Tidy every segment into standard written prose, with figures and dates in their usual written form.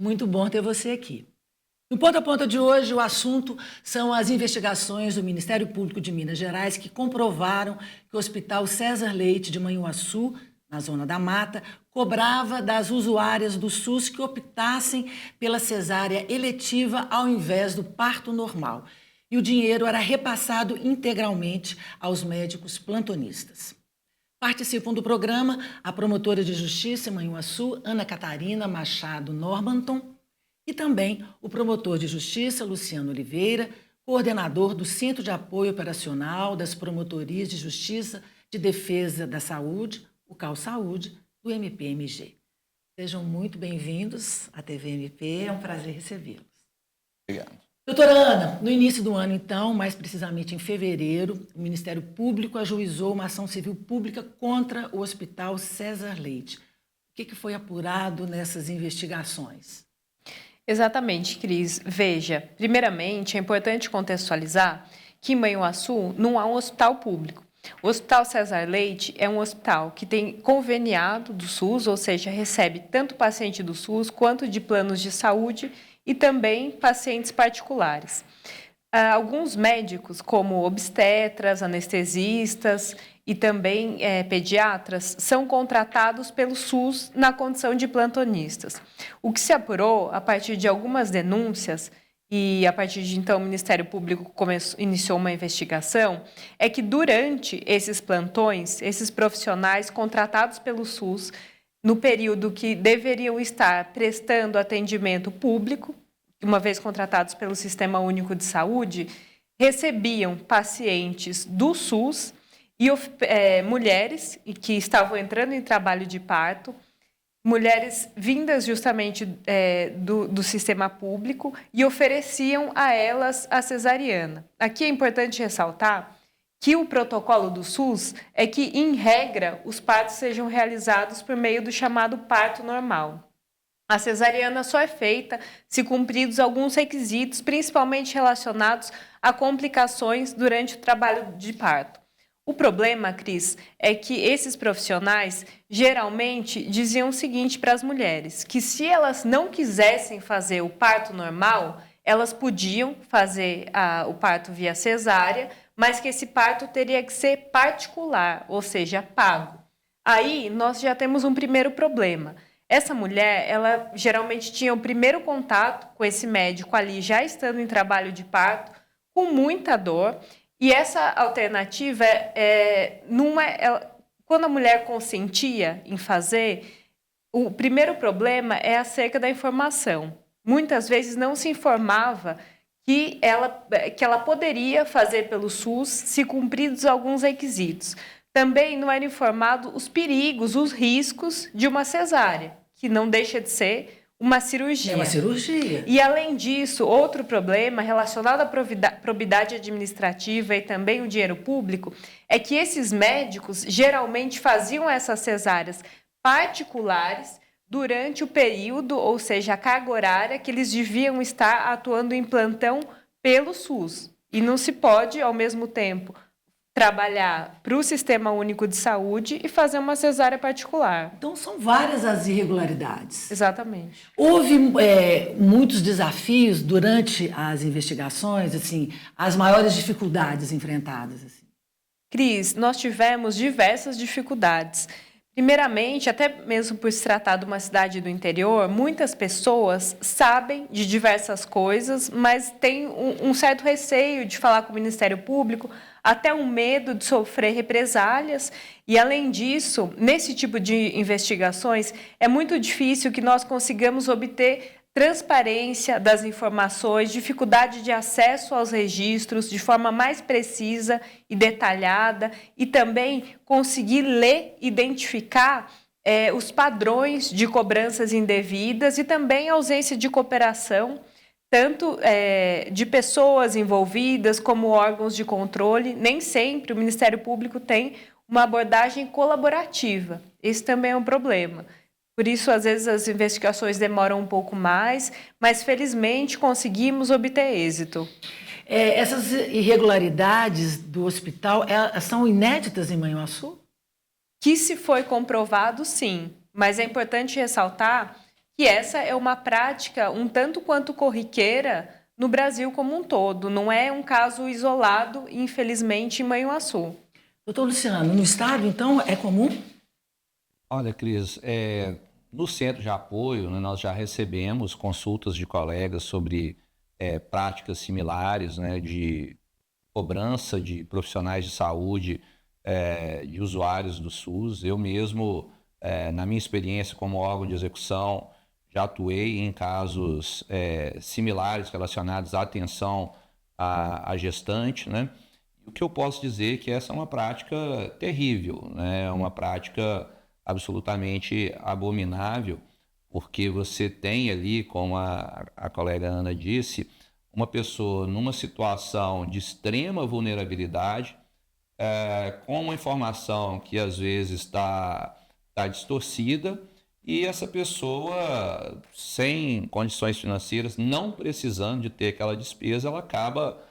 Muito bom ter você aqui. No Ponta a Ponta de hoje, o assunto são as investigações do Ministério Público de Minas Gerais que comprovaram que o Hospital César Leite de Manhuaçu, na Zona da Mata, cobrava das usuárias do SUS que optassem pela cesárea eletiva ao invés do parto normal. E o dinheiro era repassado integralmente aos médicos plantonistas. Participam do programa a promotora de justiça em Manhuaçu, Ana Catarina Machado Normanton, e também o promotor de justiça, Luciano Oliveira, coordenador do Centro de Apoio Operacional das Promotorias de Justiça de Defesa da Saúde, o CAU Saúde, do MPMG. Sejam muito bem-vindos à TV MP, é um prazer recebê-los. Obrigado. Doutora Ana, no início do ano, então, mais precisamente em fevereiro, o Ministério Público ajuizou uma ação civil pública contra o Hospital César Leite. O que foi apurado nessas investigações? Exatamente, Cris. Veja, primeiramente, é importante contextualizar que em Manhuaçu não há um hospital público. O Hospital César Leite é um hospital que tem conveniado do SUS, ou seja, recebe tanto paciente do SUS quanto de planos de saúde e também pacientes particulares. Alguns médicos, como obstetras, anestesistas e também pediatras, são contratados pelo SUS na condição de plantonistas. O que se apurou, a partir de algumas denúncias, e a partir de então o Ministério Público iniciou uma investigação, é que durante esses plantões, esses profissionais contratados pelo SUS, no período que deveriam estar prestando atendimento público, uma vez contratados pelo Sistema Único de Saúde, recebiam pacientes do SUS e mulheres que estavam entrando em trabalho de parto, mulheres vindas justamente do sistema público e ofereciam a elas a cesariana. Aqui é importante ressaltar que o protocolo do SUS é que, em regra, os partos sejam realizados por meio do chamado parto normal. A cesariana só é feita se cumpridos alguns requisitos, principalmente relacionados a complicações durante o trabalho de parto. O problema, Cris, é que esses profissionais geralmente diziam o seguinte para as mulheres, que se elas não quisessem fazer o parto normal, elas podiam fazer o parto via cesárea, mas que esse parto teria que ser particular, ou seja, pago. Aí nós já temos um primeiro problema. Essa mulher, ela geralmente tinha o primeiro contato com esse médico ali, já estando em trabalho de parto, com muita dor, e essa alternativa quando a mulher consentia em fazer, o primeiro problema é acerca da informação. Muitas vezes não se informava que ela poderia fazer pelo SUS se cumpridos alguns requisitos. Também não era informado os perigos, os riscos de uma cesárea, que não deixa de ser uma cirurgia. É uma cirurgia. E, além disso, outro problema relacionado à probidade administrativa e também o dinheiro público é que esses médicos geralmente faziam essas cesáreas particulares durante o período, ou seja, a carga horária que eles deviam estar atuando em plantão pelo SUS. E não se pode, ao mesmo tempo, trabalhar para o Sistema Único de Saúde e fazer uma cesárea particular. Então, são várias as irregularidades. Exatamente. Houve muitos desafios durante as investigações, assim, as maiores dificuldades enfrentadas. Assim. Cris, nós tivemos diversas dificuldades. Primeiramente, até mesmo por se tratar de uma cidade do interior, muitas pessoas sabem de diversas coisas, mas têm um certo receio de falar com o Ministério Público, até um medo de sofrer represálias. E, além disso, nesse tipo de investigações, é muito difícil que nós consigamos obter transparência das informações, dificuldade de acesso aos registros de forma mais precisa e detalhada, e também conseguir ler, identificar os padrões de cobranças indevidas e também a ausência de cooperação, tanto de pessoas envolvidas como órgãos de controle. Nem sempre o Ministério Público tem uma abordagem colaborativa. Esse também é um problema. Por isso, às vezes, as investigações demoram um pouco mais, mas, felizmente, conseguimos obter êxito. Essas irregularidades do hospital são inéditas em Manhuaçu? Que se foi comprovado, sim. Mas é importante ressaltar que essa é uma prática um tanto quanto corriqueira no Brasil como um todo. Não é um caso isolado, infelizmente, em Manhuaçu. Doutor Luciano, no estado, então, é comum? Olha, Cris, no centro de apoio, né, nós já recebemos consultas de colegas sobre práticas similares, né, de cobrança de profissionais de saúde, de usuários do SUS. Eu mesmo, na minha experiência como órgão de execução, já atuei em casos similares relacionados à atenção à gestante, né? O que eu posso dizer é que essa é uma prática terrível, né? É uma prática absolutamente abominável, porque você tem ali, como a colega Ana disse, uma pessoa numa situação de extrema vulnerabilidade, com uma informação que às vezes está distorcida, e essa pessoa, sem condições financeiras, não precisando de ter aquela despesa, ela acaba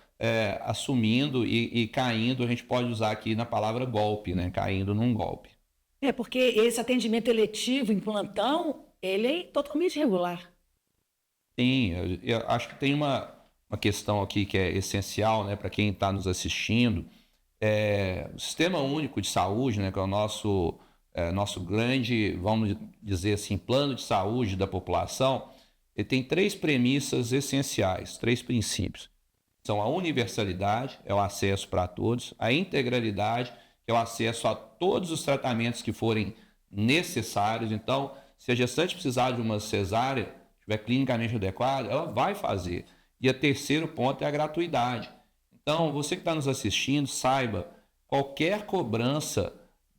assumindo e caindo. A gente pode usar aqui na palavra golpe, né? Caindo num golpe. Porque esse atendimento eletivo em plantão, ele é totalmente irregular. Sim, eu acho que tem uma questão aqui que é essencial, né, para quem está nos assistindo. O Sistema Único de Saúde, né, que é o nosso grande, vamos dizer assim, plano de saúde da população, ele tem três premissas essenciais, três princípios. São a universalidade, é o acesso para todos, a integralidade, que é o acesso a todos os tratamentos que forem necessários. Então, se a gestante precisar de uma cesárea, estiver clinicamente adequada, ela vai fazer. E o terceiro ponto é a gratuidade. Então, você que está nos assistindo, saiba, qualquer cobrança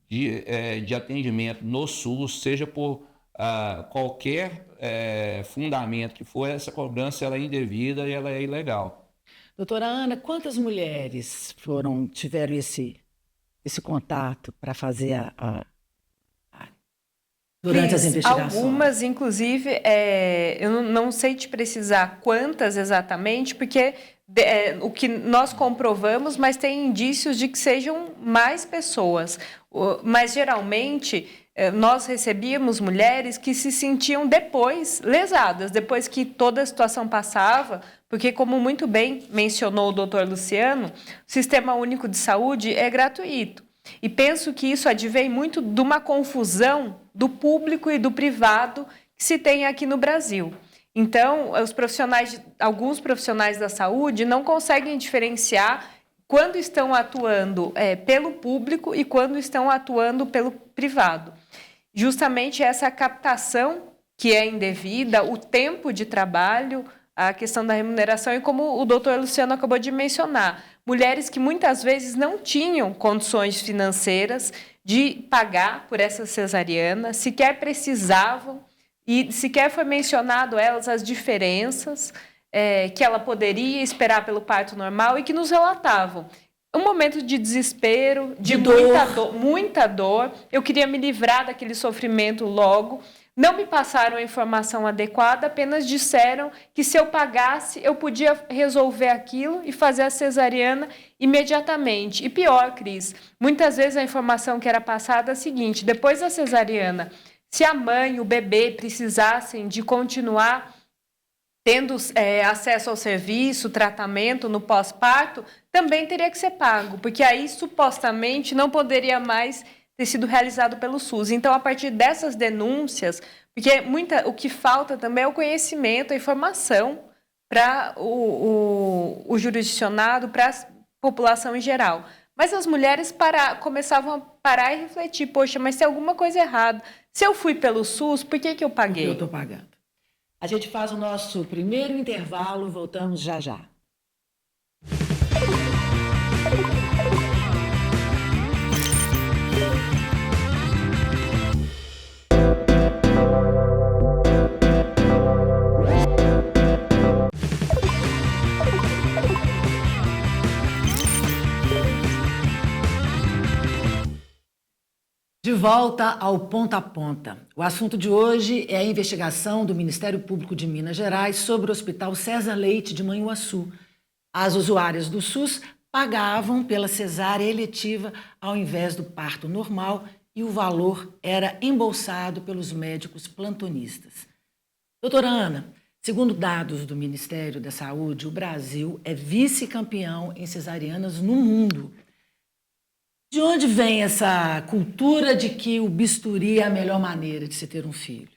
de atendimento no SUS, seja por qualquer fundamento que for, essa cobrança ela é indevida e ela é ilegal. Doutora Ana, quantas mulheres tiveram esse contato para fazer durante as investigações? Algumas, inclusive, eu não sei te precisar quantas exatamente, porque o que nós comprovamos, mas tem indícios de que sejam mais pessoas. Mas, geralmente, nós recebíamos mulheres que se sentiam depois lesadas, depois que toda a situação passava, porque, como muito bem mencionou o doutor Luciano, o Sistema Único de Saúde é gratuito. E penso que isso advém muito de uma confusão do público e do privado que se tem aqui no Brasil. Então, alguns profissionais da saúde não conseguem diferenciar quando estão atuando pelo público e quando estão atuando pelo privado. Justamente essa captação que é indevida, o tempo de trabalho, a questão da remuneração e como o doutor Luciano acabou de mencionar, mulheres que muitas vezes não tinham condições financeiras de pagar por essa cesariana, sequer precisavam e sequer foi mencionado elas as diferenças que ela poderia esperar pelo parto normal e que nos relatavam. Um momento de desespero, de muita dor. Eu queria me livrar daquele sofrimento logo. Não me passaram a informação adequada, apenas disseram que se eu pagasse, eu podia resolver aquilo e fazer a cesariana imediatamente. E pior, Cris, muitas vezes a informação que era passada é a seguinte: depois da cesariana, se a mãe e o bebê precisassem de continuar tendo acesso ao serviço, tratamento no pós-parto, também teria que ser pago, porque aí supostamente não poderia mais ter sido realizado pelo SUS. Então, a partir dessas denúncias, porque o que falta também é o conhecimento, a informação para o jurisdicionado, para a população em geral. Mas as mulheres começavam a parar e refletir: poxa, mas tem alguma coisa errada. Se eu fui pelo SUS, por que eu paguei? Eu estou pagando. A gente faz o nosso primeiro intervalo, voltamos já já. De volta ao Ponta a Ponta. O assunto de hoje é a investigação do Ministério Público de Minas Gerais sobre o Hospital César Leite de Manhuaçu. As usuárias do SUS pagavam pela cesárea eletiva ao invés do parto normal e o valor era embolsado pelos médicos plantonistas. Doutora Ana, segundo dados do Ministério da Saúde, o Brasil é vice-campeão em cesarianas no mundo. De onde vem essa cultura de que o bisturi é a melhor maneira de se ter um filho?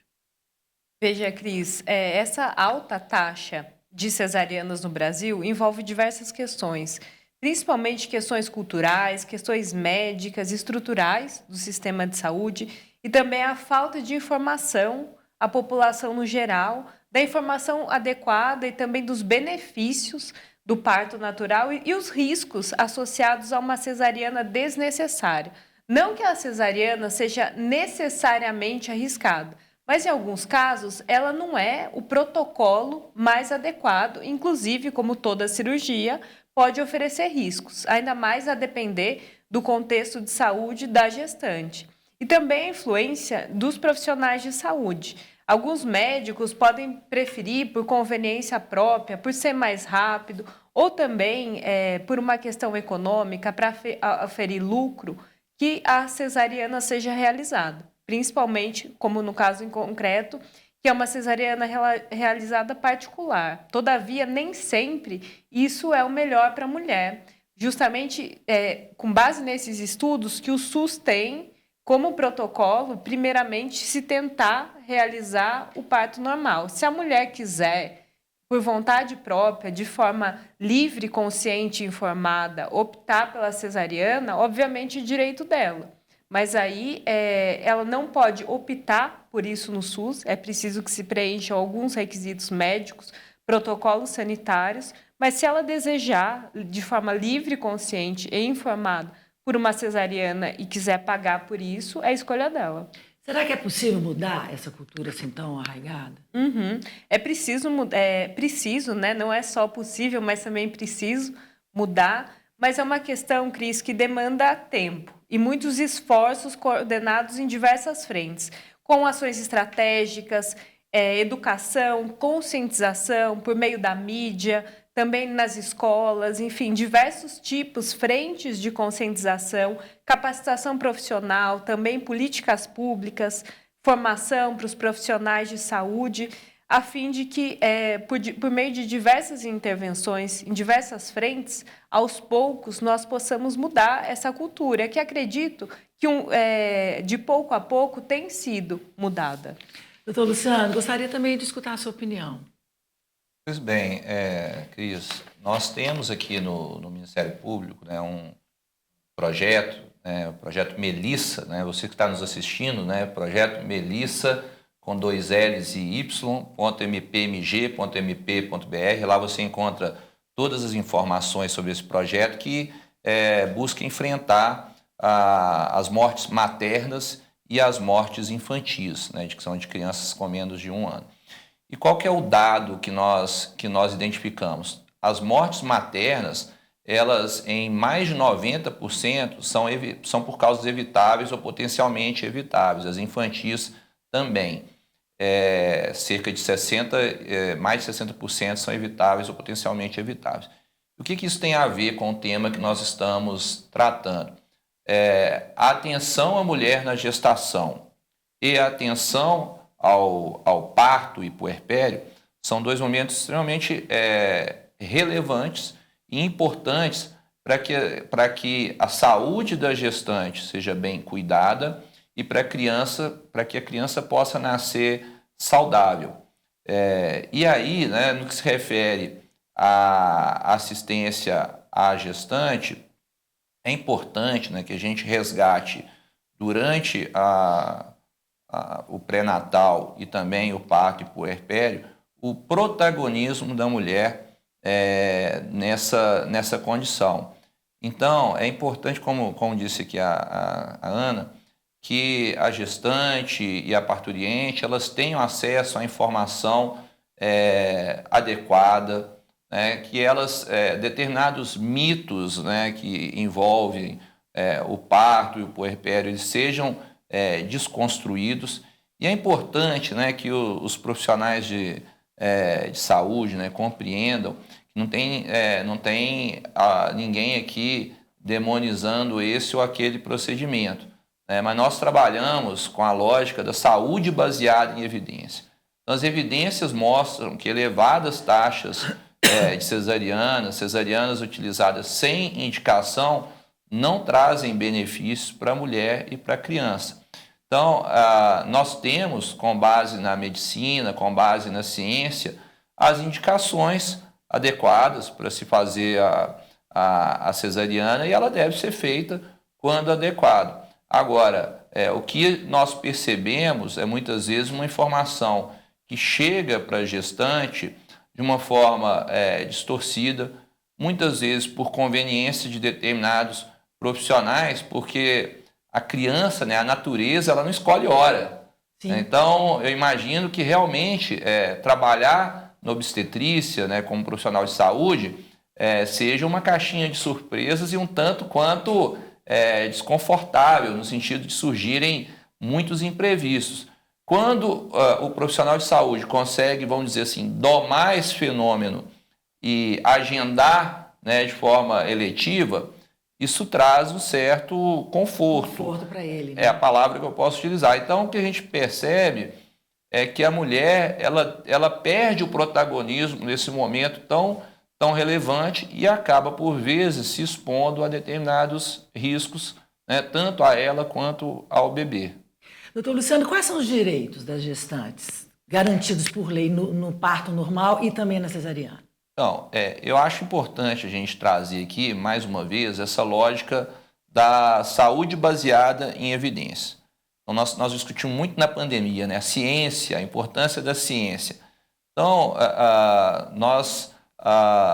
Veja, Cris, essa alta taxa de cesarianas no Brasil envolve diversas questões, principalmente questões culturais, questões médicas, estruturais do sistema de saúde e também a falta de informação à população no geral, da informação adequada e também dos benefícios do parto natural e os riscos associados a uma cesariana desnecessária. Não que a cesariana seja necessariamente arriscada, mas em alguns casos ela não é o protocolo mais adequado, inclusive, como toda cirurgia, pode oferecer riscos, ainda mais a depender do contexto de saúde da gestante. E também a influência dos profissionais de saúde. Alguns médicos podem preferir por conveniência própria, por ser mais rápido, ou também por uma questão econômica, para oferir lucro, que a cesariana seja realizada. Principalmente, como no caso em concreto, que é uma cesariana realizada particular. Todavia, nem sempre isso é o melhor para a mulher. Justamente com base nesses estudos que o SUS tem como protocolo, primeiramente, se tentar realizar o parto normal. Se a mulher quiser, por vontade própria, de forma livre, consciente e informada, optar pela cesariana, obviamente é direito dela. Mas aí ela não pode optar por isso no SUS, é preciso que se preencham alguns requisitos médicos, protocolos sanitários, mas se ela desejar, de forma livre, consciente e informada, por uma cesariana e quiser pagar por isso, é a escolha dela. Será que é possível mudar essa cultura assim tão arraigada? Uhum. É preciso, né? Não é só possível, mas também preciso mudar. Mas é uma questão, Cris, que demanda tempo e muitos esforços coordenados em diversas frentes, com ações estratégicas, educação, conscientização por meio da mídia, também nas escolas, enfim, diversos tipos, frentes de conscientização, capacitação profissional, também políticas públicas, formação para os profissionais de saúde, a fim de que, por meio de diversas intervenções em diversas frentes, aos poucos nós possamos mudar essa cultura, que acredito que de pouco a pouco tem sido mudada. Doutor Luciano, gostaria também de escutar a sua opinião. Pois bem, Cris, nós temos aqui no Ministério Público, né, um projeto, o projeto Melissa, né, você que está nos assistindo, né, projeto Melissa com 2 L's e y.mpmg.mp.br. Lá você encontra todas as informações sobre esse projeto que busca enfrentar as mortes maternas e as mortes infantis, né, que são de crianças com menos de 1 ano. E qual que é o dado que nós identificamos? As mortes maternas, elas em mais de 90% são por causas evitáveis ou potencialmente evitáveis. As infantis também. Cerca de mais de 60% são evitáveis ou potencialmente evitáveis. O que isso tem a ver com o tema que nós estamos tratando? A atenção à mulher na gestação e a atenção ao parto e puerpério são 2 momentos extremamente relevantes e importantes para que a saúde da gestante seja bem cuidada e para que a criança possa nascer saudável. E aí, né, no que se refere à assistência à gestante, é importante, né, que a gente resgate durante o pré-natal e também o parto e puerpério o protagonismo da mulher nessa condição. Então, é importante, como disse aqui a Ana, que a gestante e a parturiente elas tenham acesso à informação adequada, né, que determinados mitos, né, que envolvem o parto e o puerpério eles sejam desconstruídos. E é importante, né, que os profissionais de saúde, né, compreendam que não tem ninguém aqui demonizando esse ou aquele procedimento. Mas nós trabalhamos com a lógica da saúde baseada em evidência. Então, as evidências mostram que elevadas taxas de cesarianas utilizadas sem indicação, não trazem benefícios para a mulher e para a criança. Então, nós temos, com base na medicina, com base na ciência, as indicações adequadas para se fazer a cesariana, e ela deve ser feita quando adequado. Agora, o que nós percebemos é muitas vezes uma informação que chega para a gestante de uma forma distorcida, muitas vezes por conveniência de determinados profissionais, porque a criança, né, a natureza, ela não escolhe hora. Né? Então, eu imagino que realmente trabalhar na obstetrícia, né, como profissional de saúde, seja uma caixinha de surpresas e um tanto quanto desconfortável, no sentido de surgirem muitos imprevistos. Quando o profissional de saúde consegue, vamos dizer assim, domar esse fenômeno e agendar, né, de forma eletiva, isso traz um certo conforto. Conforto para ele. Né? É a palavra que eu posso utilizar. Então, o que a gente percebe é que a mulher ela perde o protagonismo nesse momento tão relevante e acaba, por vezes, se expondo a determinados riscos, né, tanto a ela quanto ao bebê. Doutor Luciano, quais são os direitos das gestantes garantidos por lei no parto normal e também na cesariana? Então, eu acho importante a gente trazer aqui, mais uma vez, essa lógica da saúde baseada em evidência. Então, nós discutimos muito na pandemia, né, a ciência, a importância da ciência. Então,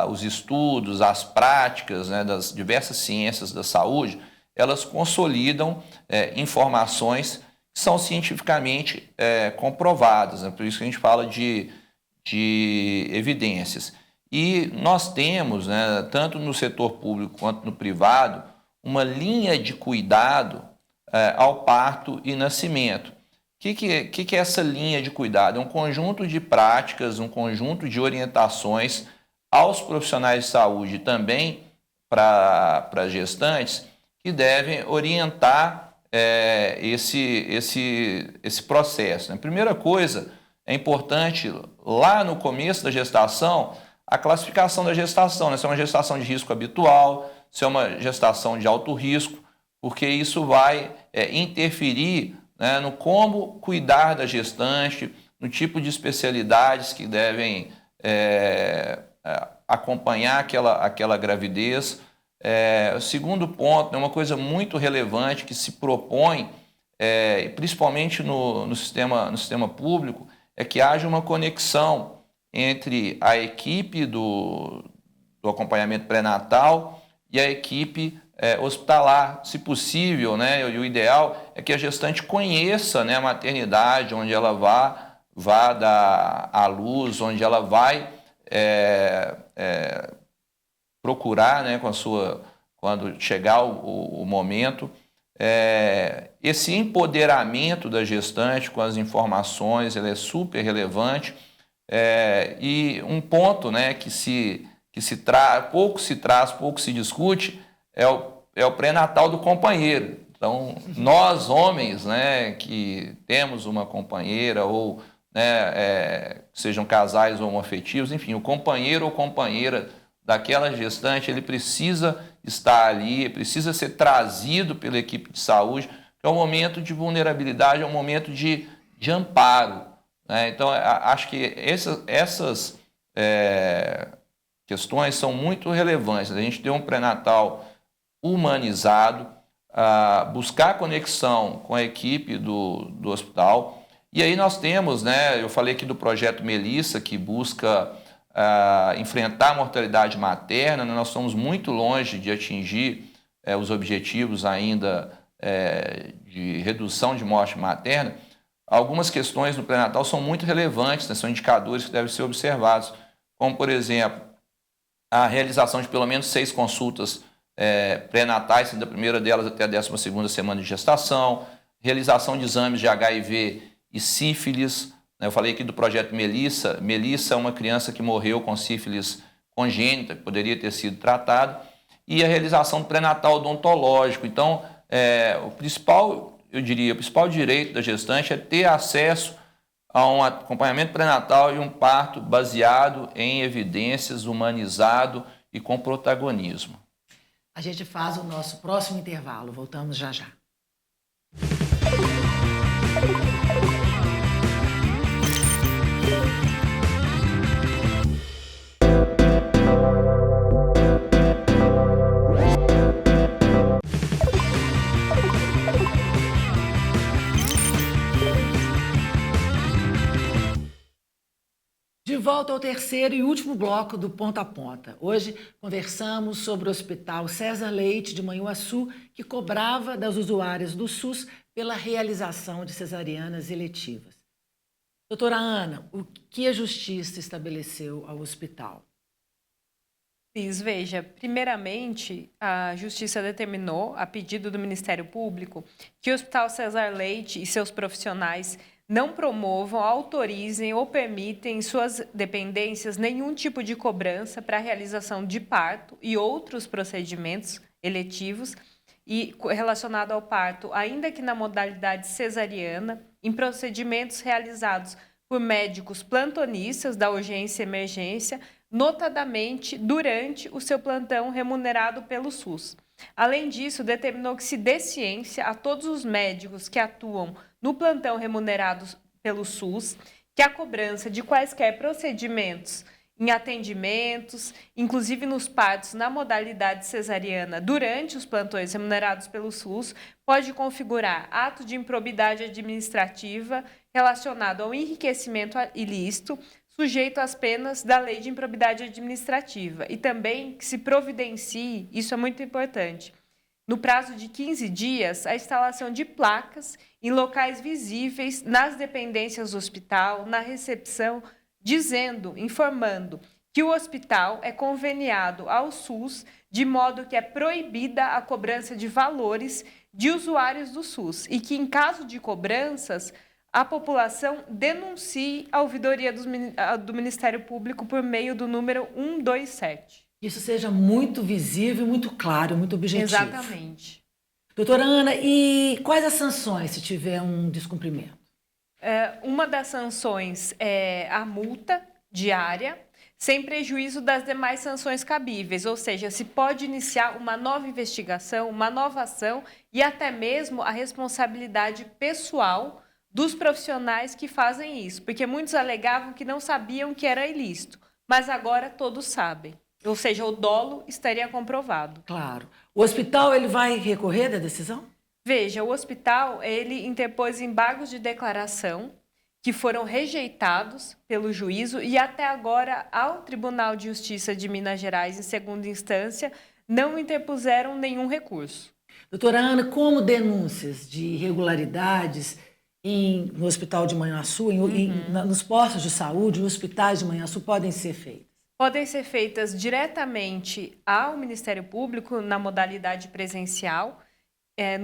os estudos, as práticas, né, das diversas ciências da saúde, elas consolidam informações que são cientificamente comprovadas, né? Por isso que a gente fala de evidências. E nós temos, né, tanto no setor público quanto no privado, uma linha de cuidado ao parto e nascimento. O que é essa linha de cuidado? É um conjunto de práticas, um conjunto de orientações aos profissionais de saúde e também para gestantes que devem orientar esse processo. Né? Primeira coisa, é importante, lá no começo da gestação, a classificação da gestação, né? Se é uma gestação de risco habitual, se é uma gestação de alto risco, porque isso vai interferir, né, no como cuidar da gestante, no tipo de especialidades que devem acompanhar aquela gravidez. O segundo ponto, uma coisa muito relevante que se propõe, principalmente no sistema público, é que haja uma conexão entre a equipe do acompanhamento pré-natal e a equipe hospitalar, se possível, né? E o ideal é que a gestante conheça, né, a maternidade, onde ela vá dar à luz, onde ela vai procurar, né, quando chegar o momento. Esse empoderamento da gestante com as informações, ele é super relevante. E um ponto, né, pouco se traz, pouco se discute, é o pré-natal do companheiro. Então, nós homens, né, que temos uma companheira ou, né, sejam casais homoafetivos, enfim, o companheiro ou companheira daquela gestante, ele precisa estar ali, precisa ser trazido pela equipe de saúde, que é um momento de vulnerabilidade, é um momento de amparo. Né? Então, acho que essas questões são muito relevantes. A gente tem um pré-natal humanizado, buscar conexão com a equipe do hospital. E aí nós temos, né, eu falei aqui do projeto Melissa, que busca enfrentar a mortalidade materna, né? Nós estamos muito longe de atingir os objetivos ainda de redução de morte materna. Algumas questões no pré-natal são muito relevantes, né? São indicadores que devem ser observados, como, por exemplo, a realização de pelo menos 6 consultas pré-natais, sendo a primeira delas até a 12ª semana de gestação, realização de exames de HIV e sífilis. Eu falei aqui do projeto Melissa. Melissa é uma criança que morreu com sífilis congênita, que poderia ter sido tratada, e a realização do pré-natal odontológico. Então, o principal direito da gestante é ter acesso a um acompanhamento pré-natal e um parto baseado em evidências, humanizado e com protagonismo. A gente faz o nosso próximo intervalo. Voltamos já já. De volta ao terceiro e último bloco do Ponta a Ponta. Hoje conversamos sobre o Hospital César Leite de Manhuaçu, que cobrava das usuárias do SUS pela realização de cesarianas eletivas. Doutora Ana, o que a Justiça estabeleceu ao hospital? Cris, veja, primeiramente, a Justiça determinou, a pedido do Ministério Público, que o Hospital César Leite e seus profissionais não promovam, autorizem ou permitem em suas dependências nenhum tipo de cobrança para a realização de parto e outros procedimentos eletivos e relacionado ao parto, ainda que na modalidade cesariana, em procedimentos realizados por médicos plantonistas da urgência e emergência, notadamente durante o seu plantão remunerado pelo SUS. Além disso, determinou que se dê ciência a todos os médicos que atuam no plantão remunerados pelo SUS que a cobrança de quaisquer procedimentos em atendimentos, inclusive nos partos na modalidade cesariana durante os plantões remunerados pelo SUS, pode configurar ato de improbidade administrativa relacionado ao enriquecimento ilícito, sujeito às penas da Lei de Improbidade Administrativa, e também que se providencie, isso é muito importante, no prazo de 15 dias, a instalação de placas em locais visíveis nas dependências do hospital, na recepção, informando que o hospital é conveniado ao SUS, de modo que é proibida a cobrança de valores de usuários do SUS e que, em caso de cobranças, a população denuncie a ouvidoria do Ministério Público por meio do número 127. Isso seja muito visível, muito claro, muito objetivo. Exatamente. Doutora Ana, e quais as sanções se tiver um descumprimento? Uma das sanções é a multa diária, sem prejuízo das demais sanções cabíveis, ou seja, se pode iniciar uma nova investigação, uma nova ação e até mesmo a responsabilidade pessoal dos profissionais que fazem isso, porque muitos alegavam que não sabiam que era ilícito, mas agora todos sabem. Ou seja, o dolo estaria comprovado. Claro. O hospital ele vai recorrer da decisão? Veja, o hospital ele interpôs embargos de declaração que foram rejeitados pelo juízo e até agora ao Tribunal de Justiça de Minas Gerais, em segunda instância, não interpuseram nenhum recurso. Doutora Ana, como denúncias de irregularidades no Hospital de Manhuaçu, nos postos de saúde, nos hospitais de Manhuaçu podem ser feitas? Podem ser feitas diretamente ao Ministério Público na modalidade presencial. Em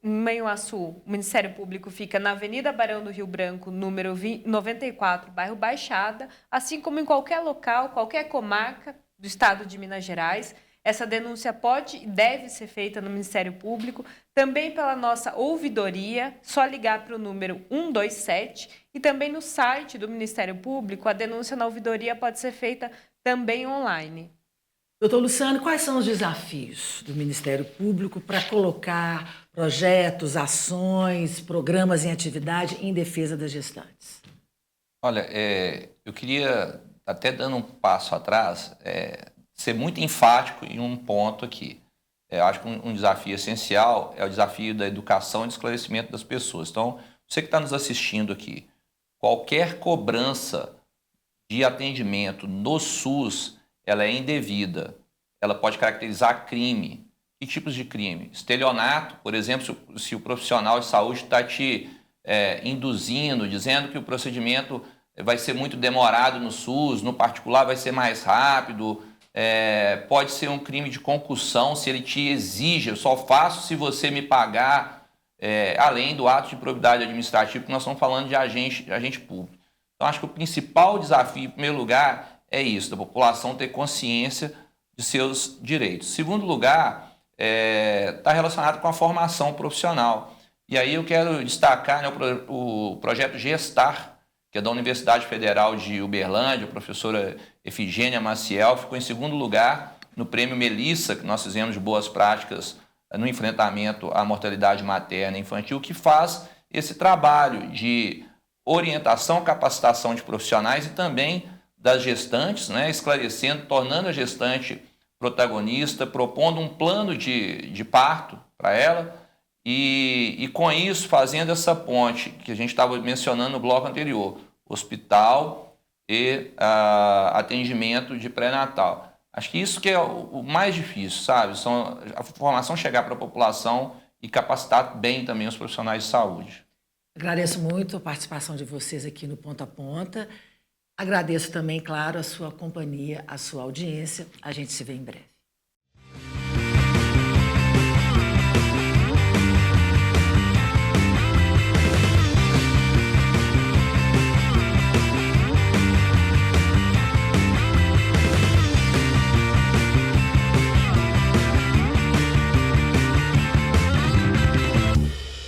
Manhuaçu, o Ministério Público fica na Avenida Barão do Rio Branco, número 94, bairro Baixada, assim como em qualquer local, qualquer comarca do estado de Minas Gerais. Essa denúncia pode e deve ser feita no Ministério Público, também pela nossa ouvidoria, só ligar para o número 127, e também no site do Ministério Público, a denúncia na ouvidoria pode ser feita também online. Doutor Luciano, quais são os desafios do Ministério Público para colocar projetos, ações, programas em atividade em defesa das gestantes? Olha, eu queria, até dando um passo atrás, ser muito enfático em um ponto aqui. Eu acho que um desafio essencial é o desafio da educação e do esclarecimento das pessoas. Então, você que está nos assistindo aqui, qualquer cobrança de atendimento no SUS, ela é indevida. Ela pode caracterizar crime. Que tipos de crime? Estelionato, por exemplo, se o profissional de saúde está te induzindo, dizendo que o procedimento vai ser muito demorado no SUS, no particular vai ser mais rápido. Pode ser um crime de concussão se ele te exige, eu só faço se você me pagar, além do ato de improbidade administrativa, que nós estamos falando de agente público. Então, acho que o principal desafio, em primeiro lugar, é isso, da população ter consciência de seus direitos. Segundo lugar, está relacionado com a formação profissional. E aí eu quero destacar, né, o projeto Gestar, que que é da Universidade Federal de Uberlândia, a professora Efigênia Maciel, ficou em segundo lugar no prêmio Melissa, que nós fizemos de boas práticas no enfrentamento à mortalidade materna e infantil, que faz esse trabalho de orientação, capacitação de profissionais e também das gestantes, né, esclarecendo, tornando a gestante protagonista, propondo um plano de parto para ela e com isso fazendo essa ponte que a gente estava mencionando no bloco anterior, hospital e atendimento de pré-natal. Acho que isso que é o mais difícil, sabe? A formação chegar para a população e capacitar bem também os profissionais de saúde. Agradeço muito a participação de vocês aqui no Ponta a Ponta. Agradeço também, claro, a sua companhia, a sua audiência. A gente se vê em breve.